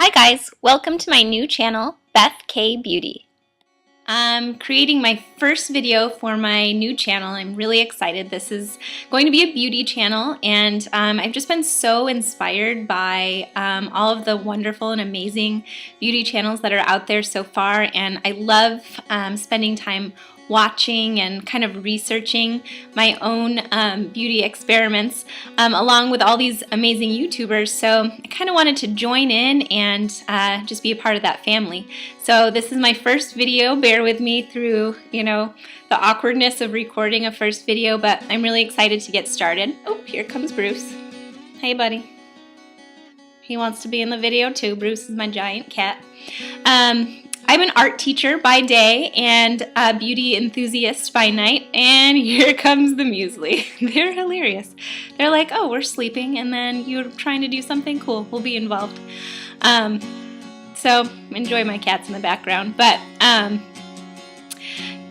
Hi guys, welcome to my new channel, Beth K Beauty. I'm creating my first video for my new channel. I'm really excited. This is going to be a beauty channel, and I've just been so inspired by all of the wonderful and amazing beauty channels that are out there so far, and I love spending time watching and kind of researching my own beauty experiments along with all these amazing YouTubers. So I kind of wanted to join in and just be a part of that family. So this is my first video. Bear with me through, the awkwardness of recording a first video, but I'm really excited to get started. Oh, here comes Bruce. Hey, buddy. He wants to be in the video too. Bruce is my giant cat. I'm an art teacher by day and a beauty enthusiast by night, and here comes the muesli. They're hilarious. They're like, oh, we're sleeping, and then you're trying to do something cool. We'll be involved. So enjoy my cats in the background. But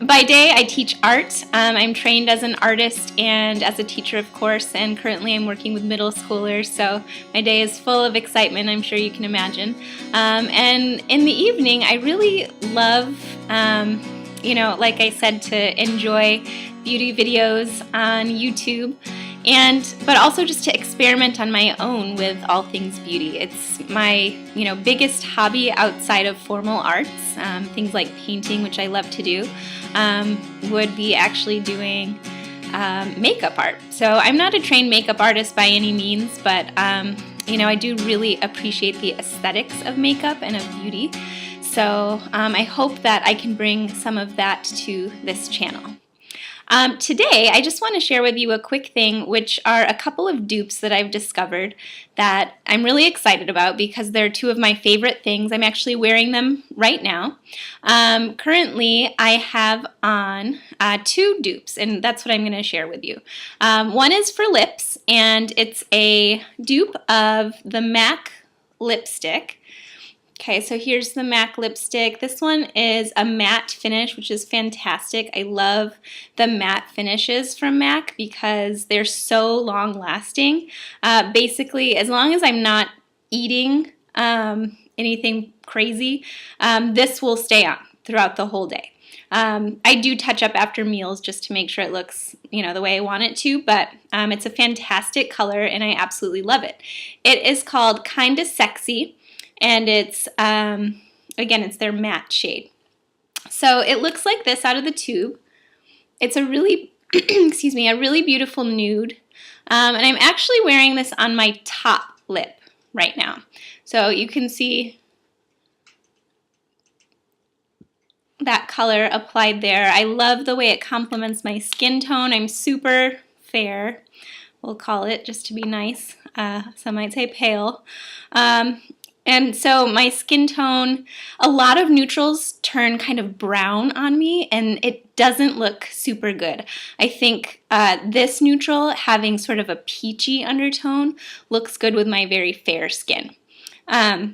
by day, I teach art. I'm trained as an artist and as a teacher, of course, and currently I'm working with middle schoolers, so my day is full of excitement, I'm sure you can imagine. And in the evening, I really love, like I said, to enjoy beauty videos on YouTube, but also just to experiment on my own with all things beauty. It's my, biggest hobby outside of formal arts. Things like painting, which I love to do, would be actually doing makeup art. So I'm not a trained makeup artist by any means, but I do really appreciate the aesthetics of makeup and of beauty. So I hope that I can bring some of that to this channel. Today, I just want to share with you a quick thing, which are a couple of dupes that I've discovered that I'm really excited about because they're two of my favorite things. I'm actually wearing them right now. Currently, I have on two dupes, and that's what I'm going to share with you. One is for lips, and it's a dupe of the MAC lipstick. Okay, so here's the MAC lipstick. This one is a matte finish, which is fantastic. I love the matte finishes from MAC because they're so long lasting. Basically, as long as I'm not eating anything crazy, this will stay on throughout the whole day. I do touch up after meals just to make sure it looks, the way I want it to, but it's a fantastic color and I absolutely love it. It is called Kinda Sexy. And it's, again, it's their matte shade. So it looks like this out of the tube. It's a really, excuse me, a really beautiful nude. And I'm actually wearing this on my top lip right now. So you can see that color applied there. I love the way it complements my skin tone. I'm super fair, we'll call it, just to be nice. Some might say pale. And so my skin tone, a lot of neutrals turn kind of brown on me and it doesn't look super good. I think this neutral, having sort of a peachy undertone, looks good with my very fair skin. The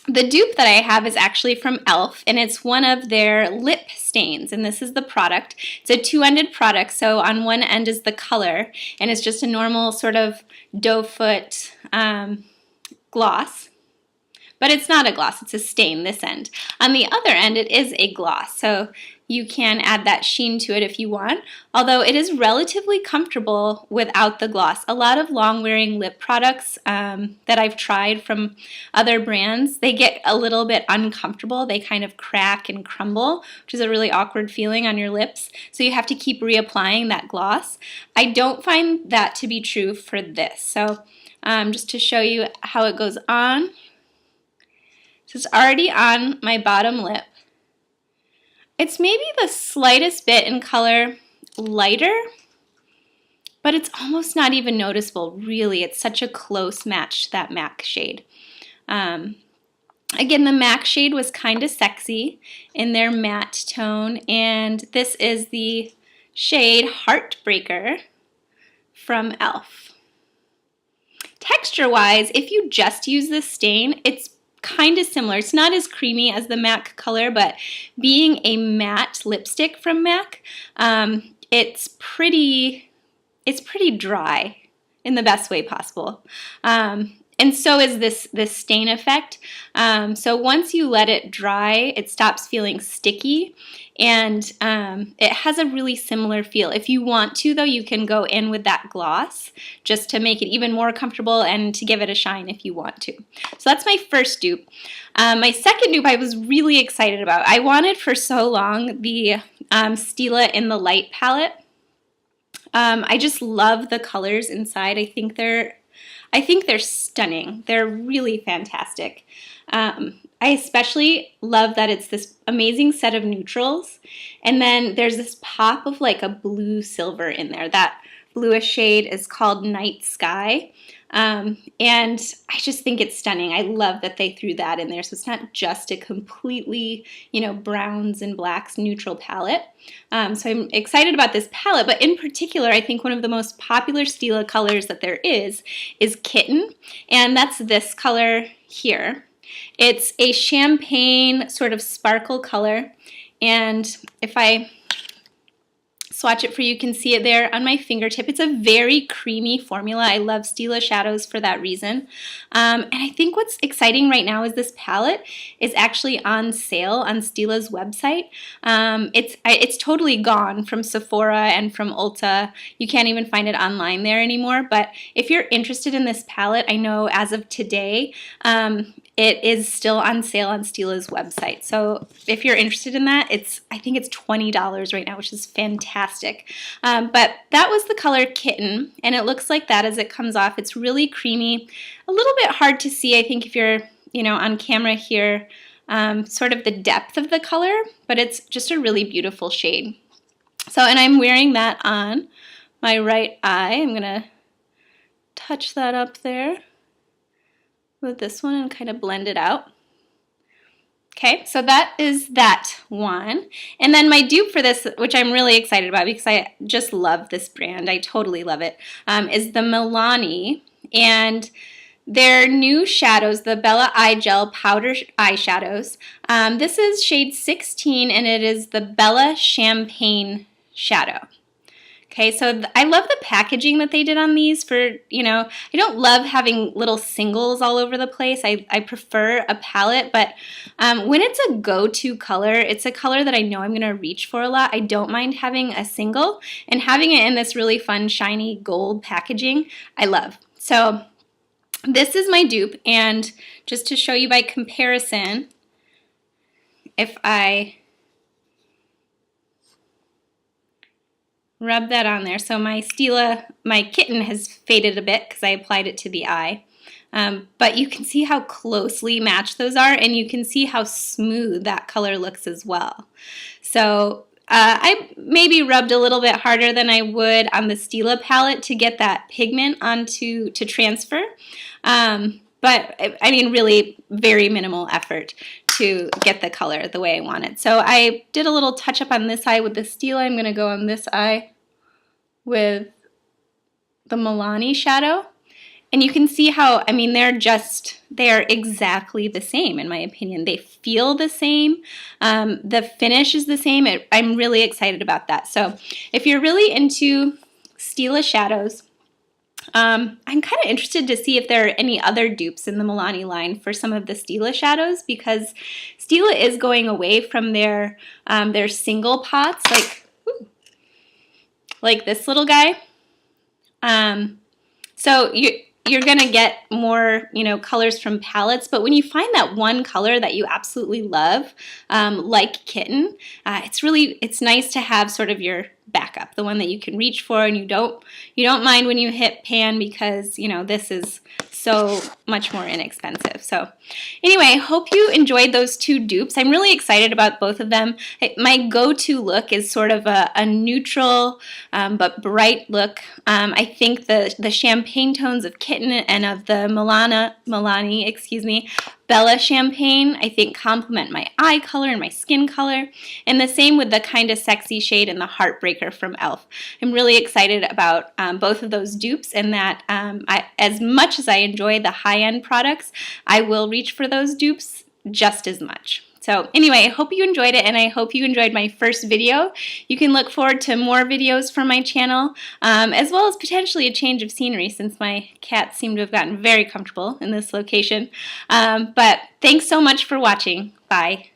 dupe that I have is actually from e.l.f. and it's one of their lip stains, and this is the product. It's a two-ended product, so on one end is the color and it's just a normal sort of doe foot gloss. But it's not a gloss, it's a stain, this end. On the other end, it is a gloss, so you can add that sheen to it if you want, although it is relatively comfortable without the gloss. A lot of long-wearing lip products that I've tried from other brands, they get a little bit uncomfortable. They kind of crack and crumble, which is a really awkward feeling on your lips, so you have to keep reapplying that gloss. I don't find that to be true for this, so just to show you how it goes on. So it's already on my bottom lip. It's maybe the slightest bit in color lighter, but it's almost not even noticeable, really. It's such a close match to that MAC shade. Again, the MAC shade was Kinda Sexy in their matte tone, and this is the shade Heartbreaker from e.l.f. Texture-wise, if you just use this stain, it's kind of similar. It's not as creamy as the MAC color, but being a matte lipstick from MAC, it's pretty dry in the best way possible. And so is this stain effect. So once you let it dry, it stops feeling sticky, and it has a really similar feel. If you want to, though, you can go in with that gloss just to make it even more comfortable and to give it a shine if you want to. So that's my first dupe. My second dupe I was really excited about. I wanted for so long the Stila in the Light palette. I just love the colors inside. I think they're stunning. They're really fantastic. I especially love that it's this amazing set of neutrals, and then there's this pop of like a blue silver in there. That bluish shade is called Night Sky, and I just think it's stunning. I love that they threw that in there, so it's not just a completely, browns and blacks neutral palette. So I'm excited about this palette, but in particular, I think one of the most popular Stila colors that there is Kitten, and that's this color here. It's a champagne sort of sparkle color, and if I swatch it for you, you can see it there on my fingertip. It's a very creamy formula. I love Stila shadows for that reason. And I think what's exciting right now is this palette is actually on sale on Stila's website. It's totally gone from Sephora and from Ulta. You can't even find it online there anymore. But if you're interested in this palette, I know as of today, it is still on sale on Stila's website. So if you're interested in that, I think it's $20 right now, which is fantastic. But that was the color Kitten, and it looks like that as it comes off. It's really creamy, a little bit hard to see, I think, if you're on camera here, sort of the depth of the color, but it's just a really beautiful shade. So, and I'm wearing that on my right eye. I'm gonna touch that up there with this one and kind of blend it out. Okay, so that is that one. And then my dupe for this, which I'm really excited about because I just love this brand, I totally love it, is the Milani, and their new shadows, the Bella Eye Gel Powder Eyeshadows. This is shade 16, and it is the Bella Champagne Shadow. Okay, so I love the packaging that they did on these for, I don't love having little singles all over the place. I prefer a palette, but when it's a go-to color, it's a color that I know I'm going to reach for a lot. I don't mind having a single, and having it in this really fun, shiny gold packaging, I love. So this is my dupe, and just to show you by comparison, if I rub that on there. So my Kitten has faded a bit because I applied it to the eye. But you can see how closely matched those are, and you can see how smooth that color looks as well. So I maybe rubbed a little bit harder than I would on the Stila palette to get that pigment to transfer. But I mean, really very minimal effort to get the color the way I want it. So I did a little touch up on this eye with the Stila. I'm going to go on this eye with the Milani shadow. And you can see how, I mean, they are exactly the same in my opinion. They feel the same. The finish is the same. I'm really excited about that. So if you're really into Stila shadows, I'm kind of interested to see if there are any other dupes in the Milani line for some of the Stila shadows, because Stila is going away from their single pots, like this little guy. So you're gonna get more, colors from palettes, but when you find that one color that you absolutely love, like Kitten, it's nice to have sort of your backup, the one that you can reach for, and you don't mind when you hit pan, because this is so much more inexpensive. So anyway, I hope you enjoyed those two dupes. I'm really excited about both of them. My go-to look is sort of a neutral but bright look. I think the champagne tones of Kitten and of the Milani, Bella Champagne, I think complement my eye color and my skin color, and the same with the kind of sexy shade and the Heartbreaker from e.l.f. I'm really excited about both of those dupes, and that as much as I enjoy the high-end products, I will reach for those dupes just as much. So anyway, I hope you enjoyed it, and I hope you enjoyed my first video. You can look forward to more videos from my channel, as well as potentially a change of scenery since my cats seem to have gotten very comfortable in this location. But thanks so much for watching. Bye.